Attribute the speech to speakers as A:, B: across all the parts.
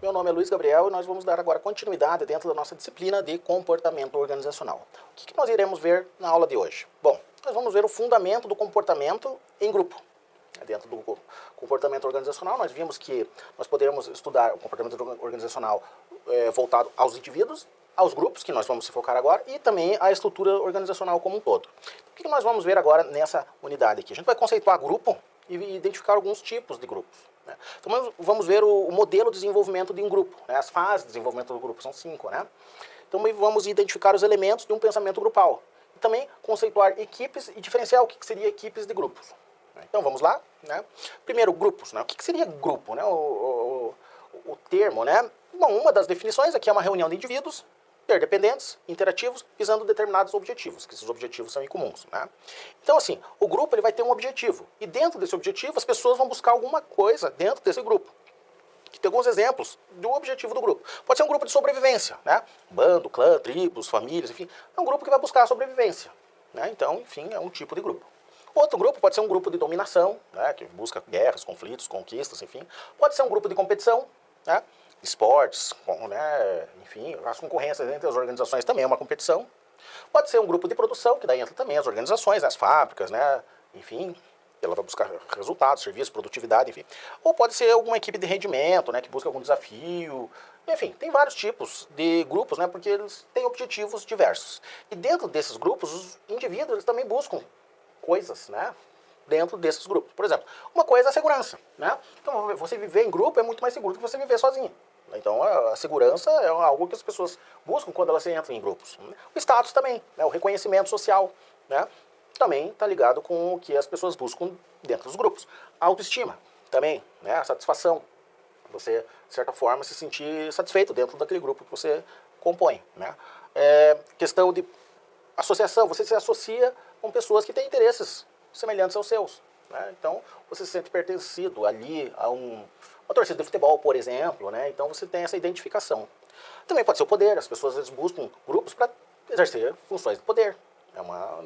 A: meu nome é Luiz Gabriel e nós vamos dar agora continuidade dentro da nossa disciplina de comportamento organizacional. O que nós iremos ver na aula de hoje? Bom, nós vamos ver o fundamento do comportamento em grupo. Dentro do comportamento organizacional, nós vimos que nós poderíamos estudar o comportamento organizacional voltado aos indivíduos, aos grupos, que nós vamos se focar agora, e também à estrutura organizacional como um todo. O que nós vamos ver agora nessa unidade aqui? A gente vai conceituar grupo e identificar alguns tipos de grupos. Né? Então vamos ver o modelo de desenvolvimento de um grupo, né? As fases de desenvolvimento do grupo, são 5, né? Então vamos identificar os elementos de um pensamento grupal. E também conceituar equipes e diferenciar o que seria equipes de grupos. Então vamos lá, né? Primeiro, grupos, né? O que seria grupo, né? O termo, né? Bom, uma das definições aqui é uma reunião de indivíduos interdependentes, interativos, visando determinados objetivos, que esses objetivos são incomuns, né? Então assim, o grupo ele vai ter um objetivo, e dentro desse objetivo as pessoas vão buscar alguma coisa dentro desse grupo. Que tem alguns exemplos do objetivo do grupo. Pode ser um grupo de sobrevivência, né? Bando, clã, tribos, famílias, enfim. É um grupo que vai buscar a sobrevivência, né? Então, enfim, é um tipo de grupo. Outro grupo pode ser um grupo de dominação, né, que busca guerras, conflitos, conquistas, enfim. Pode ser um grupo de competição, né, esportes, né, enfim, as concorrências entre as organizações também é uma competição. Pode ser um grupo de produção, que daí entra também as organizações, as fábricas, né, enfim, ela vai buscar resultados, serviços, produtividade, enfim. Ou pode ser alguma equipe de rendimento, né, que busca algum desafio. Enfim, tem vários tipos de grupos, né, porque eles têm objetivos diversos. E dentro desses grupos, os indivíduos eles também buscam coisas, né, dentro desses grupos. Por exemplo, uma coisa é a segurança, né? Então, você viver em grupo é muito mais seguro do que você viver sozinho. Então, a segurança é algo que as pessoas buscam quando elas entram em grupos. O status também, né, o reconhecimento social, né, também está ligado com o que as pessoas buscam dentro dos grupos. A autoestima também, né, a satisfação. Você, de certa forma, se sentir satisfeito dentro daquele grupo que você compõe, né? Questão de associação, você se associa com pessoas que têm interesses semelhantes aos seus, né? Então, você se sente pertencido ali a uma torcida de futebol, por exemplo, né? Então, você tem essa identificação. Também pode ser o poder, as pessoas às vezes buscam grupos para exercer funções de poder. É uma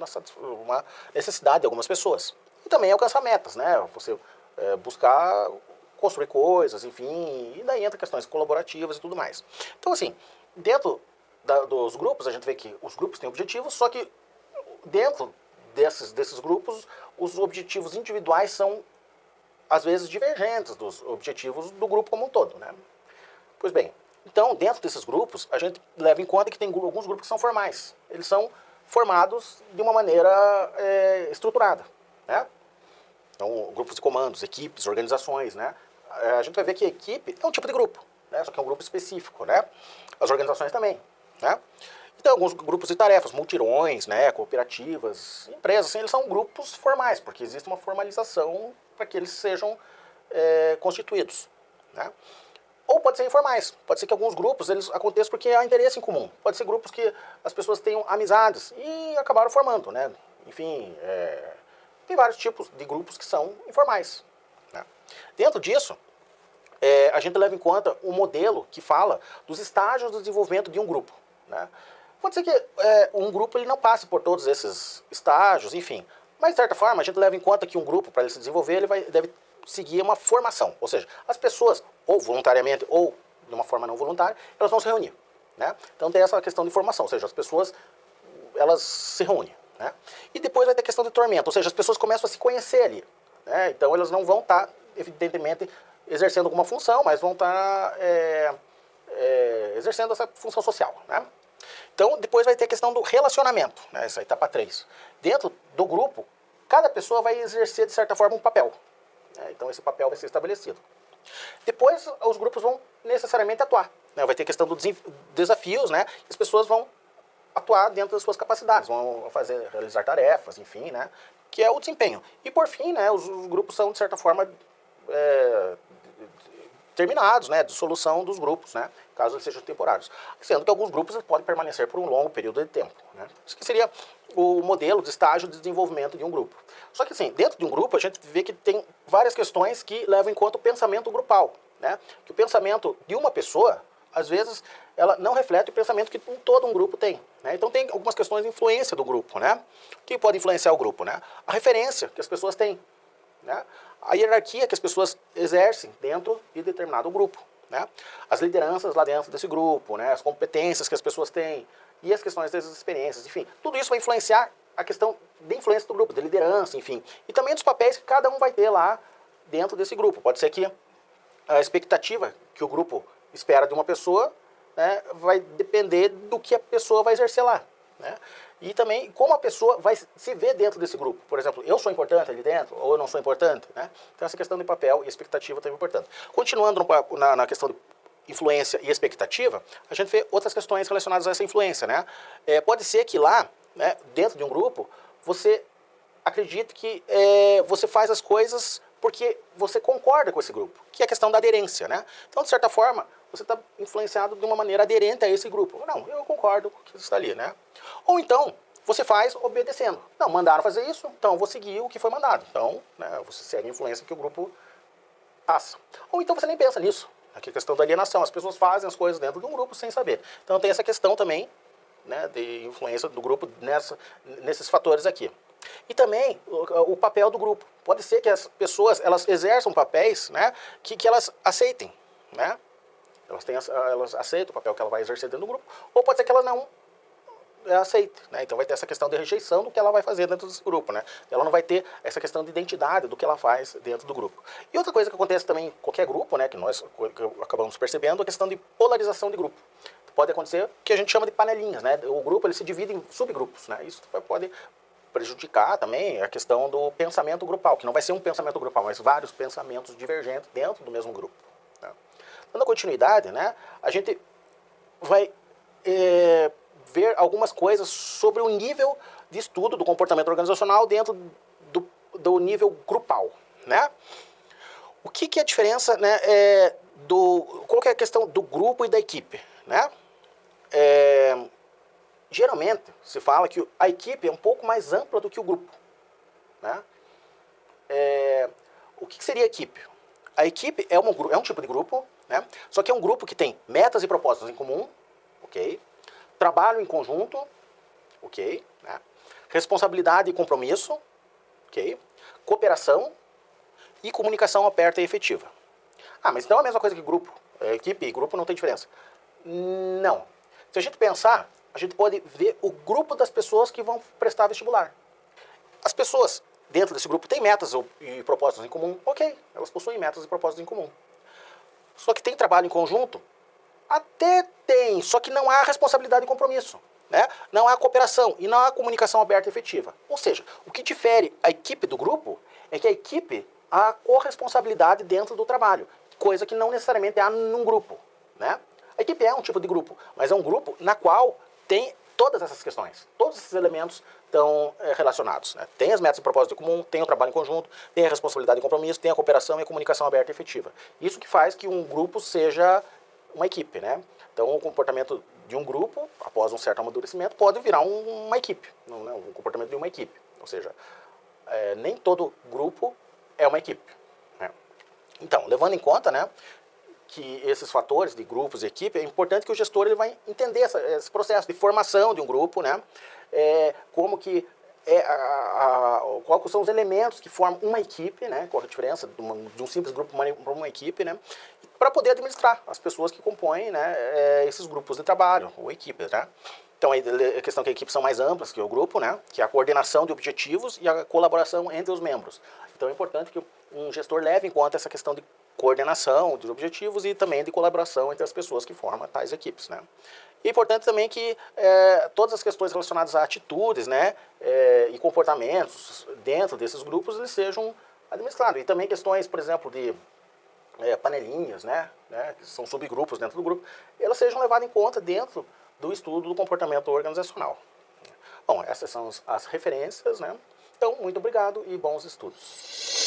A: necessidade de algumas pessoas. E também alcançar metas, né? Você buscar construir coisas, enfim, e daí entra questões colaborativas e tudo mais. Então, assim, dentro dos grupos, a gente vê que os grupos têm objetivos, só que dentro desses grupos, os objetivos individuais são, às vezes, divergentes dos objetivos do grupo como um todo, né? Pois bem, então, dentro desses grupos, a gente leva em conta que tem alguns grupos que são formais. Eles são formados de uma maneira estruturada, né? Então, grupos de comandos, equipes, organizações, né? A gente vai ver que a equipe é um tipo de grupo, né? Só que é um grupo específico, né? As organizações também, né? Então, alguns grupos de tarefas, multirões, né, cooperativas, empresas, assim, eles são grupos formais, porque existe uma formalização para que eles sejam constituídos, né? Ou pode ser informais, pode ser que alguns grupos eles aconteçam porque há interesse em comum, pode ser grupos que as pessoas tenham amizades e acabaram formando, né? Enfim, tem vários tipos de grupos que são informais, né? Dentro disso, a gente leva em conta um modelo que fala dos estágios do desenvolvimento de um grupo, né? Pode ser que um grupo ele não passe por todos esses estágios, enfim. Mas, de certa forma, a gente leva em conta que um grupo, para ele se desenvolver, deve seguir uma formação. Ou seja, as pessoas, ou voluntariamente, ou de uma forma não voluntária, elas vão se reunir, né? Então tem essa questão de formação, ou seja, as pessoas, elas se reúnem, né? E depois vai ter a questão de tormento, ou seja, as pessoas começam a se conhecer ali, né? Então elas não vão estar, evidentemente, exercendo alguma função, mas vão estar exercendo essa função social, né? Então, depois vai ter a questão do relacionamento, né? Essa etapa 3. Dentro do grupo, cada pessoa vai exercer, de certa forma, um papel, né? Então, esse papel vai ser estabelecido. Depois, os grupos vão necessariamente atuar, né? Vai ter a questão dos desafios, né? As pessoas vão atuar dentro das suas capacidades, vão realizar tarefas, enfim, né? Que é o desempenho. E, por fim, né, os grupos são, de certa forma, terminados, né, de solução dos grupos, né, caso eles sejam temporários. Sendo que alguns grupos podem permanecer por um longo período de tempo, né. Isso que seria o modelo de estágio de desenvolvimento de um grupo. Só que assim, dentro de um grupo a gente vê que tem várias questões que levam em conta o pensamento grupal, né, que o pensamento de uma pessoa, às vezes, ela não reflete o pensamento que todo um grupo tem, né. Então tem algumas questões de influência do grupo, né, que pode influenciar o grupo, né, a referência que as pessoas têm, né, a hierarquia que as pessoas exercem dentro de determinado grupo, né? As lideranças lá dentro desse grupo, né? As competências que as pessoas têm e as questões das experiências, enfim. Tudo isso vai influenciar a questão de influência do grupo, de liderança, enfim. E também dos papéis que cada um vai ter lá dentro desse grupo. Pode ser que a expectativa que o grupo espera de uma pessoa, né, vai depender do que a pessoa vai exercer lá, né? E também como a pessoa vai se ver dentro desse grupo. Por exemplo, eu sou importante ali dentro ou eu não sou importante, né? Então essa questão de papel e expectativa também é importante. Continuando na questão de influência e expectativa, a gente vê outras questões relacionadas a essa influência, né? Pode ser que lá, né, dentro de um grupo, você acredite que você faz as coisas porque você concorda com esse grupo, que é a questão da aderência, né? Então, de certa forma, você está influenciado de uma maneira aderente a esse grupo. Não, eu concordo com o que está ali, né? Ou então, você faz obedecendo. Não, mandaram fazer isso, então eu vou seguir o que foi mandado. Então, né, você segue a influência que o grupo passa. Ou então você nem pensa nisso. Aqui é a questão da alienação. As pessoas fazem as coisas dentro de um grupo sem saber. Então tem essa questão também, né, de influência do grupo nesses fatores aqui. E também o papel do grupo. Pode ser que as pessoas elas exerçam papéis, né, que elas aceitem, né? Elas aceitam o papel que ela vai exercer dentro do grupo, ou pode ser que ela não aceite, né? Então vai ter essa questão de rejeição do que ela vai fazer dentro desse grupo, né? Ela não vai ter essa questão de identidade do que ela faz dentro do grupo. E outra coisa que acontece também em qualquer grupo, né, que nós acabamos percebendo, é a questão de polarização de grupo. Pode acontecer o que a gente chama de panelinhas, né? O grupo ele se divide em subgrupos, né? Isso pode prejudicar também a questão do pensamento grupal, que não vai ser um pensamento grupal, mas vários pensamentos divergentes dentro do mesmo grupo, né? Dando continuidade, né, a gente vai ver algumas coisas sobre o nível de estudo do comportamento organizacional dentro do nível grupal, né? O que é a diferença, né, qual que é a questão do grupo e da equipe, né? Geralmente se fala que a equipe é um pouco mais ampla do que o grupo, né? O que seria a equipe? A equipe é um tipo de grupo, né? Só que é um grupo que tem metas e propósitos em comum, ok? Trabalho em conjunto, ok? Né? Responsabilidade e compromisso, ok? Cooperação e comunicação aberta e efetiva. Ah, mas não é a mesma coisa que grupo. Equipe e grupo não tem diferença. Não. Se a gente pensar, a gente pode ver o grupo das pessoas que vão prestar vestibular. As pessoas dentro desse grupo têm metas e propósitos em comum, ok, elas possuem metas e propósitos em comum. Só que tem trabalho em conjunto? Até tem, só que não há responsabilidade e compromisso, né? Não há cooperação e não há comunicação aberta e efetiva. Ou seja, o que difere a equipe do grupo é que a equipe há corresponsabilidade dentro do trabalho, coisa que não necessariamente há num grupo, né? A equipe é um tipo de grupo, mas é um grupo na qual tem todas essas questões, todos esses elementos estão relacionados, né? Tem as metas e propósito comum, tem o trabalho em conjunto, tem a responsabilidade e compromisso, tem a cooperação e a comunicação aberta e efetiva. Isso que faz que um grupo seja uma equipe, né? Então o comportamento de um grupo, após um certo amadurecimento, pode virar uma equipe, né? Um comportamento de uma equipe. Ou seja, nem todo grupo é uma equipe, né? Então, levando em conta, né, que esses fatores de grupos e equipe, é importante que o gestor ele vai entender esse processo de formação de um grupo, né? Como que quais são os elementos que formam uma equipe, né? Qual a diferença de um simples grupo para uma equipe, né? Para poder administrar as pessoas que compõem, né, esses grupos de trabalho ou equipes, né? Então, a questão que as equipes são mais amplas que o grupo, né? Que é a coordenação de objetivos e a colaboração entre os membros. Então, é importante que um gestor leve em conta essa questão de coordenação dos objetivos e também de colaboração entre as pessoas que formam tais equipes, né? E é importante também que todas as questões relacionadas a atitudes, né, e comportamentos dentro desses grupos eles sejam administrados. E também questões, por exemplo, de panelinhas, né, que são subgrupos dentro do grupo, elas sejam levadas em conta dentro do estudo do comportamento organizacional. Bom, essas são as referências, né? Então, muito obrigado e bons estudos.